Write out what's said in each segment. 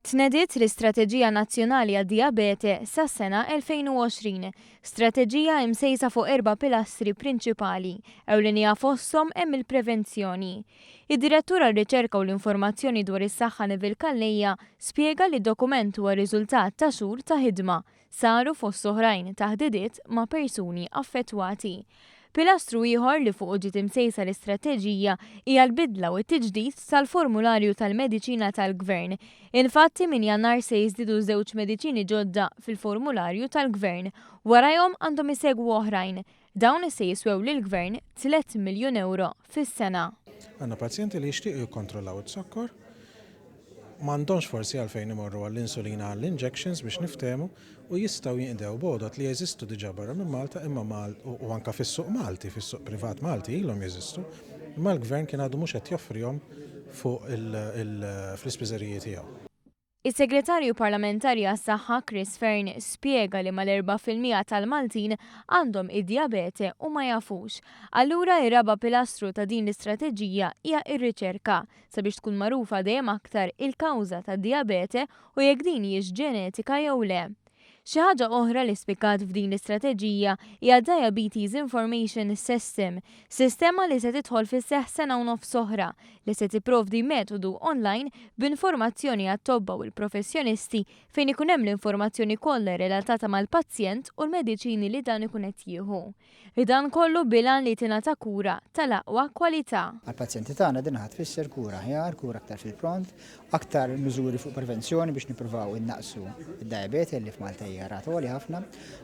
Tnediet l-Istrateġija Nazzjonali għad-Dijabete sas-sena 2020, strateġija msejsa fuq 4 pilastri prinċipali, ewlenija fosthom hemm il-prevenzjoni. Id-Direttur għar-Riċerka u l-Informazzjoni dwar is-saħħa Neville Kallejja spjega li d-dokument huwa riżultat ta' xhur ta' ħidma saru fost oħrajn ta' ħdidiet ma' persuni affettwati. Pilastru ieħor li fuq ġiet imsejsa l-istrateġija hija l-bidla u t-tiġdid tal-formularju tal-mediċina tal-Gvern. Infatti minn Jannar se jiżdiedu żewġ mediċini ġodda fil-formularju tal-Gvern, warahom għandhom isegwu oħrajn. Dawn se jiswew lill-Gvern 3 miljun euro fis-sena. Għandna pazjenti li jixtiequ jikkontrollaw is-sokkor, m'għandhomx forsi għalfejn imorru għall-insulina għall-injections biex niftehmu u jistgħu jinqdew b'għodot li jeżistu diġà barra minn Malta imma u anke fis-suq Malti, fis-suq privat Malti ilhom jeżistu, imma l-Gvern kien għadu mhux qed joffrihom fuq fl-ispiżerijiet tiegħu. Is-Segretarju Parlamentari għas-Saħħa Chris Fearn spjega li mal-4% tal-Maltin għandhom id-dijabete u ma jafux. Allura ir-raba' pilastru ta' din l-istrateġija hija r-riċerka sabiex tkun magħrufa dejjem aktar il-kawża tad-dijabete u jekk din hijiex ġenetika jew le. Xi ħaġa oħra li spjegat f'din l-istrateġija hija Diabetes Information System, sistema li se tidħol fis-seħħ sena u nofs oħra li se tipprovdi metodu online b'informazzjoni għat-tobba u l-professjonisti fejn ikun hemm l-informazzjoni kollha relatata mal-pazjent u l-mediċini li dan ikun qed jieħu. Dan kollu bilan li tingħata kura tal-aqwa kwalità. Għall-pazjenti tagħna din tfisser kura aħjar, kura aktar fil-pront, aktar miżuri fuq prevenzjoni biex nippruvaw innaqsu id-diabete li f'Malta hija rata għoli ħafna.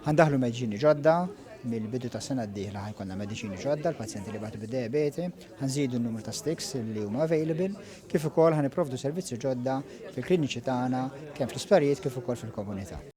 Ħandaħlu mediċini ġodda, mill-bidu ta' sena d-dieħla ħajkonna mediċini ġodda l-pazjenti li batu bid-diabete, ħanżidu n-numru ta' sticks li huma available, kif ukoll ħanipprovdu servizzi ġodda fil-kliniċi tagħna kemm fl-isptarijiet kif ukoll fil-komunità.